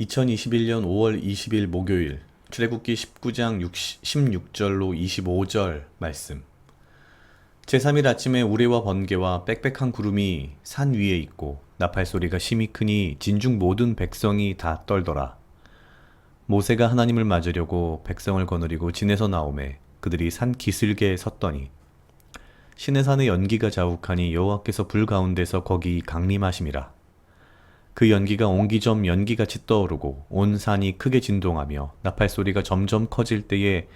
2021년 5월 20일 목요일 출애굽기 19장 16절로 25절 말씀. 제3일 아침에 우레와 번개와 빽빽한 구름이 산 위에 있고 나팔 소리가 심히 크니 진중 모든 백성이 다 떨더라. 모세가 하나님을 맞으려고 백성을 거느리고 진에서 나오매 그들이 산 기슭에 섰더니 시내산의 연기가 자욱하니 여호와께서 불 가운데서 거기 강림하심이라. 그 연기가 옹기점 연기같이 떠오르고 온 산이 크게 진동하며 나팔 소리가 점점 커질 때에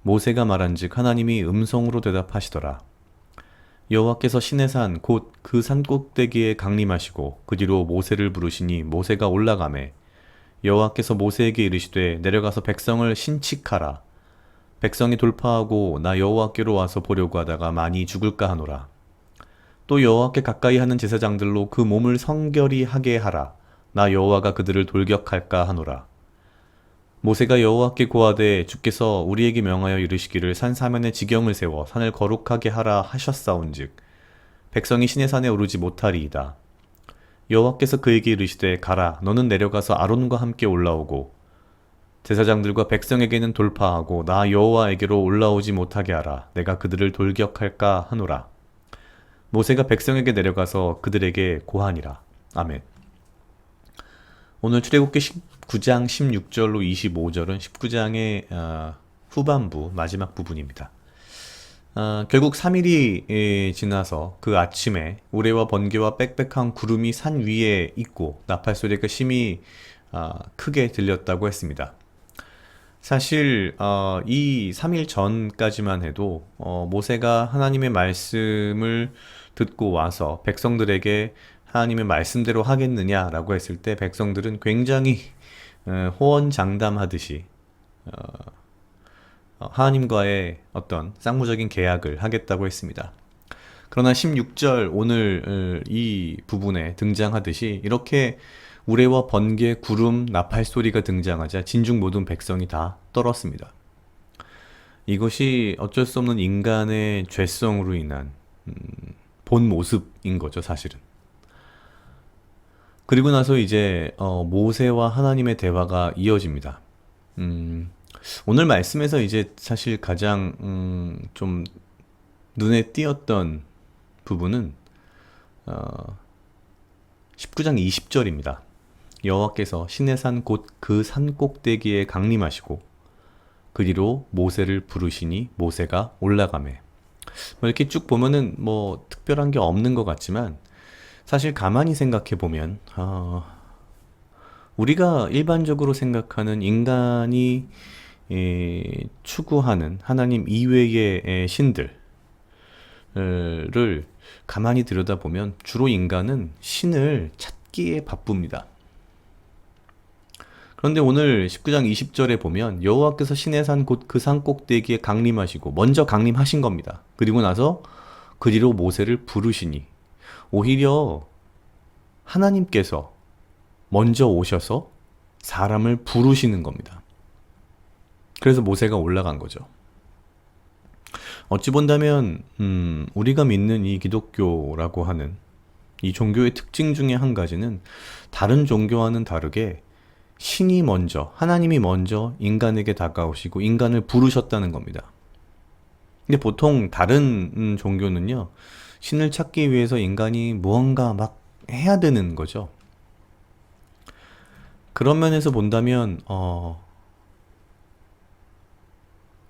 모세가 말한즉 하나님이 음성으로 대답하시더라. 여호와께서 시내산 곧 그 산 꼭대기에 강림하시고 그 뒤로 모세를 부르시니 모세가 올라가매 여호와께서 모세에게 이르시되 내려가서 백성을 신칙하라. 백성이 돌파하고 나 여호와께로 와서 보려고 하다가 많이 죽을까 하노라. 또 여호와께 가까이 하는 제사장들로 그 몸을 성결히 하게 하라. 나 여호와가 그들을 돌격할까 하노라. 모세가 여호와께 고하되 주께서 우리에게 명하여 이르시기를 산 사면에 지경을 세워 산을 거룩하게 하라 하셨사온즉 백성이 시내산에 오르지 못하리이다. 여호와께서 그에게 이르시되 가라. 너는 내려가서 아론과 함께 올라오고 제사장들과 백성에게는 돌파하고 나 여호와에게로 올라오지 못하게 하라. 내가 그들을 돌격할까 하노라. 모세가 백성에게 내려가서 그들에게 고하니라. 아멘. 오늘 출애굽기 19장 16절로 25절은 19장의 후반부 마지막 부분입니다. 결국 3일이 지나서 그 아침에 우레와 번개와 빽빽한 구름이 산 위에 있고 나팔 소리가 심히 크게 들렸다고 했습니다. 사실 이 3일 전까지만 해도 모세가 하나님의 말씀을 듣고 와서 백성들에게 하나님의 말씀대로 하겠느냐라고 했을 때 백성들은 굉장히 호언장담하듯이 하나님과의 어떤 쌍무적인 계약을 하겠다고 했습니다. 그러나 16절 오늘 이 부분에 등장하듯이 이렇게 우레와 번개, 구름, 나팔 소리가 등장하자 진중 모든 백성이 다 떨었습니다. 이것이 어쩔 수 없는 인간의 죄성으로 인한 본 모습인 거죠, 사실은. 그리고 나서 이제 모세와 하나님의 대화가 이어집니다. 오늘 말씀에서 이제 사실 가장 좀 눈에 띄었던 부분은 19장 20절입니다. 여호와께서 시내산 곧 그 산 꼭대기에 강림하시고 그 뒤로 모세를 부르시니 모세가 올라가매. 이렇게 쭉 보면은 뭐 특별한 게 없는 것 같지만 사실 가만히 생각해 보면 우리가 일반적으로 생각하는 인간이 추구하는 하나님 이외의 신들을 가만히 들여다보면 주로 인간은 신을 찾기에 바쁩니다. 그런데 오늘 19장 20절에 보면 여호와께서 시내산 곧 그 산 꼭대기에 강림하시고 먼저 강림하신 겁니다. 그리고 나서 그 뒤로 모세를 부르시니 오히려 하나님께서 먼저 오셔서 사람을 부르시는 겁니다. 그래서 모세가 올라간 거죠. 어찌 본다면 우리가 믿는 이 기독교라고 하는 이 종교의 특징 중에 한 가지는 다른 종교와는 다르게 신이 먼저, 하나님이 먼저 인간에게 다가오시고 인간을 부르셨다는 겁니다. 근데 보통 다른 종교는요, 신을 찾기 위해서 인간이 무언가 막 해야 되는 거죠. 그런 면에서 본다면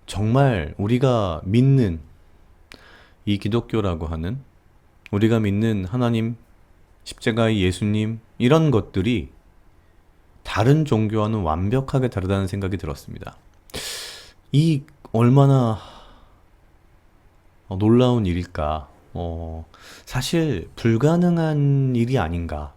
정말 우리가 믿는 이 기독교라고 하는 우리가 믿는 하나님, 십자가의 예수님 이런 것들이 다른 종교와는 완벽하게 다르다는 생각이 들었습니다. 이 얼마나 놀라운 일일까? 사실 불가능한 일이 아닌가?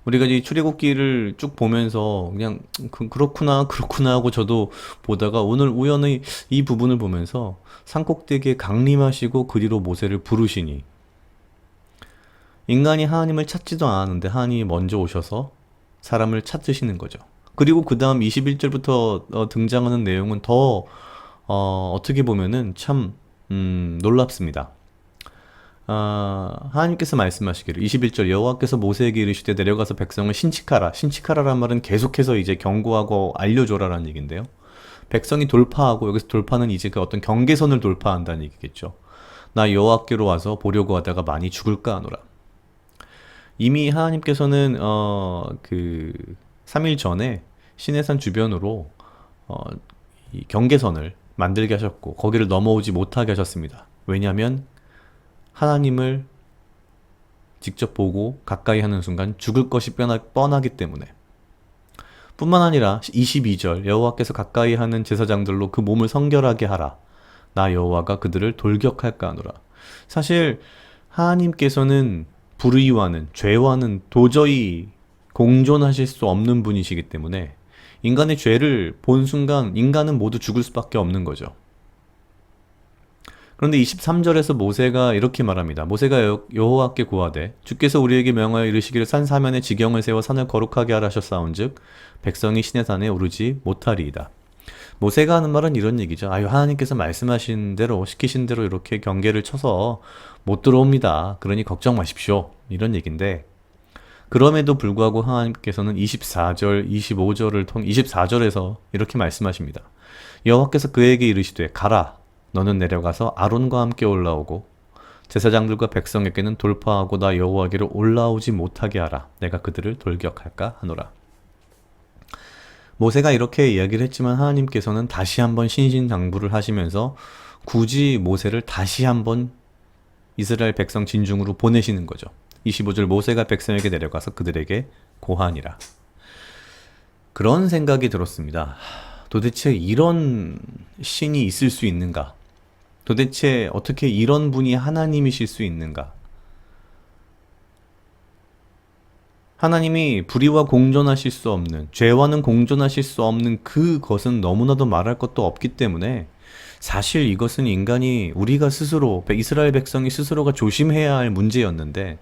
우리가 이 출애굽기를 쭉 보면서 그냥 그렇구나 하고 저도 보다가 오늘 우연히 이 부분을 보면서 산꼭대기에 강림하시고 그 뒤로 모세를 부르시니 인간이 하나님을 찾지도 않았는데 하나님이 먼저 오셔서 사람을 찾으시는 거죠. 그리고 그 다음 21절부터 등장하는 내용은 더 어떻게 보면은 참 놀랍습니다. 하나님께서 말씀하시기를 21절 여호와께서 모세에게 이르시되 내려가서 백성을 신칙하라. 신칙하라란 말은 계속해서 이제 경고하고 알려줘라라는 얘기인데요. 백성이 돌파하고 여기서 돌파는 이제 그 어떤 경계선을 돌파한다는 얘기겠죠. 나 여호와께로 와서 보려고 하다가 많이 죽을까 하노라. 이미 하나님께서는 그 3일 전에 시내산 주변으로 어, 이 경계선을 만들게 하셨고 거기를 넘어오지 못하게 하셨습니다. 왜냐하면 하나님을 직접 보고 가까이 하는 순간 죽을 것이 뻔하기 때문에. 뿐만 아니라 22절 여호와께서 가까이 하는 제사장들로 그 몸을 성결하게 하라. 나 여호와가 그들을 돌격할까 하노라. 사실 하나님께서는 불의와는 죄와는 도저히 공존하실 수 없는 분이시기 때문에 인간의 죄를 본 순간 인간은 모두 죽을 수밖에 없는 거죠. 그런데 23절에서 모세가 이렇게 말합니다. 모세가 여호와께 구하되 주께서 우리에게 명하여 이르시기를 산 사면에 지경을 세워 산을 거룩하게 하라 하셨사온즉 백성이 시내산에 오르지 못하리이다. 모세가 하는 말은 이런 얘기죠. 아유, 하나님께서 말씀하신 대로 시키신 대로 이렇게 경계를 쳐서 못 들어옵니다. 그러니 걱정 마십시오. 이런 얘기인데 그럼에도 불구하고 하나님께서는 24절, 25절을 통해 24절에서 이렇게 말씀하십니다. 여호와께서 그에게 이르시되 가라. 너는 내려가서 아론과 함께 올라오고 제사장들과 백성에게는 돌파하고 나 여호와께로 올라오지 못하게 하라. 내가 그들을 돌격할까 하노라. 모세가 이렇게 이야기를 했지만 하나님께서는 다시 한번 신신당부를 하시면서 굳이 모세를 다시 한번 이스라엘 백성 진중으로 보내시는 거죠. 25절 모세가 백성에게 내려가서 그들에게 고하니라. 그런 생각이 들었습니다. 도대체 이런 신이 있을 수 있는가? 도대체 어떻게 이런 분이 하나님이실 수 있는가? 하나님이 불의와 공존하실 수 없는, 죄와는 공존하실 수 없는 그것은 너무나도 말할 것도 없기 때문에 사실 이것은 인간이 우리가 스스로, 이스라엘 백성이 스스로가 조심해야 할 문제였는데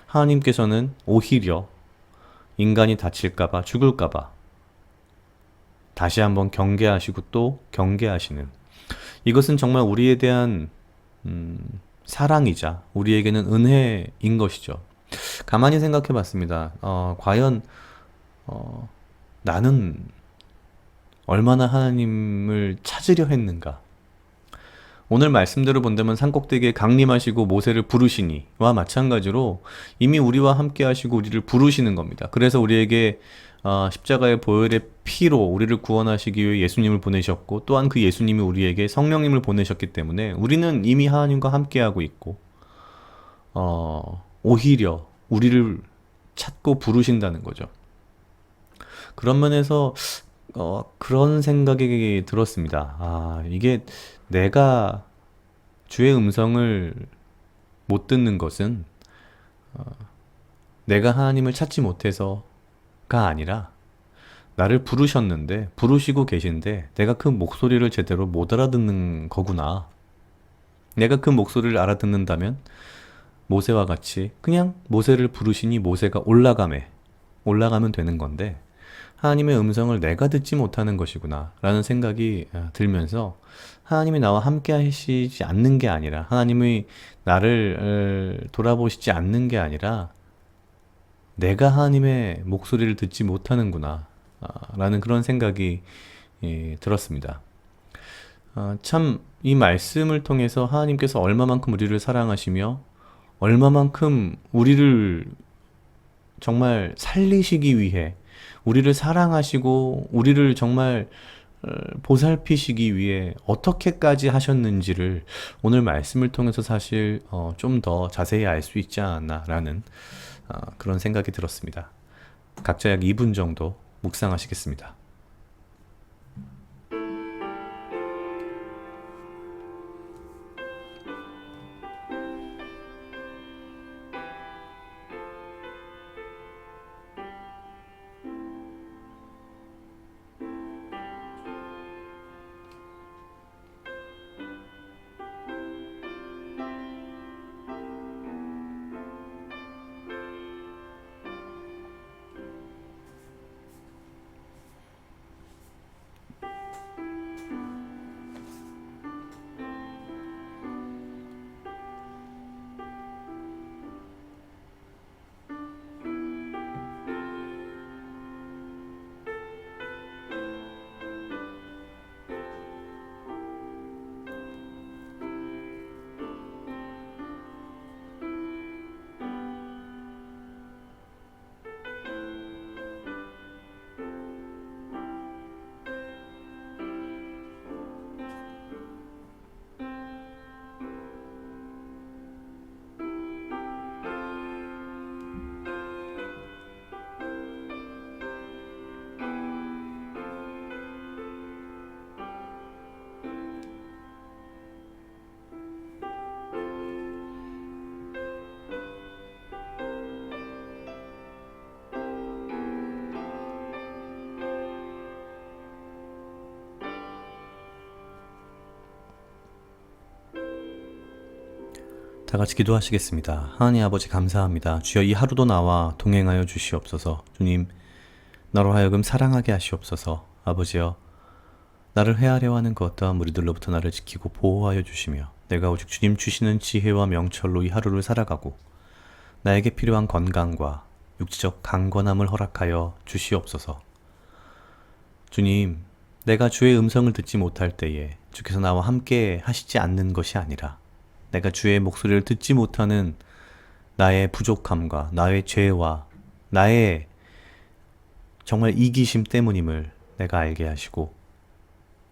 하나님께서는 오히려 인간이 다칠까봐 죽을까봐 다시 한번 경계하시고 또 경계하시는 이것은 정말 우리에 대한 사랑이자 우리에게는 은혜인 것이죠. 가만히 생각해 봤습니다. 과연 나는 얼마나 하나님을 찾으려 했는가? 오늘 말씀대로 본다면 산꼭대기에 강림하시고 모세를 부르시니와 마찬가지로 이미 우리와 함께 하시고 우리를 부르시는 겁니다. 그래서 우리에게 십자가의 보혈의 피로 우리를 구원하시기 위해 예수님을 보내셨고 또한 그 예수님이 우리에게 성령님을 보내셨기 때문에 우리는 이미 하나님과 함께하고 있고 오히려 우리를 찾고 부르신다는 거죠. 그런 면에서 그런 생각이 들었습니다. 이게 내가 주의 음성을 못 듣는 것은 내가 하나님을 찾지 못해서가 아니라 나를 부르셨는데 부르시고 계신데 내가 그 목소리를 제대로 못 알아듣는 거구나. 내가 그 목소리를 알아듣는다면 모세와 같이 그냥 모세를 부르시니 모세가 올라가면 되는 건데 하나님의 음성을 내가 듣지 못하는 것이구나 라는 생각이 들면서 하나님이 나와 함께 하시지 않는 게 아니라 하나님이 나를 돌아보시지 않는 게 아니라 내가 하나님의 목소리를 듣지 못하는구나 라는 그런 생각이 들었습니다. 참 이 말씀을 통해서 하나님께서 얼마만큼 우리를 사랑하시며 얼마만큼 우리를 정말 살리시기 위해 우리를 사랑하시고 우리를 정말 보살피시기 위해 어떻게까지 하셨는지를 오늘 말씀을 통해서 사실 좀 더 자세히 알 수 있지 않았나라는 그런 생각이 들었습니다. 각자 약 2분 정도 묵상하시겠습니다. 다 같이 기도하시겠습니다. 하나님 아버지 감사합니다. 주여 이 하루도 나와 동행하여 주시옵소서. 주님, 나로 하여금 사랑하게 하시옵소서. 아버지여, 나를 헤아려 하는 그 어떠한 무리들로부터 나를 지키고 보호하여 주시며 내가 오직 주님 주시는 지혜와 명철로 이 하루를 살아가고 나에게 필요한 건강과 육체적 강건함을 허락하여 주시옵소서. 주님, 내가 주의 음성을 듣지 못할 때에 주께서 나와 함께 하시지 않는 것이 아니라 내가 주의 목소리를 듣지 못하는 나의 부족함과 나의 죄와 나의 정말 이기심 때문임을 내가 알게 하시고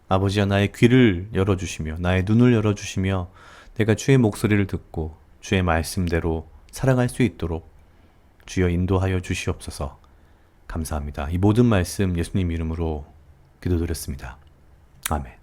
아버지여 나의 귀를 열어주시며 나의 눈을 열어주시며 내가 주의 목소리를 듣고 주의 말씀대로 살아갈 수 있도록 주여 인도하여 주시옵소서. 감사합니다. 이 모든 말씀 예수님 이름으로 기도드렸습니다. 아멘.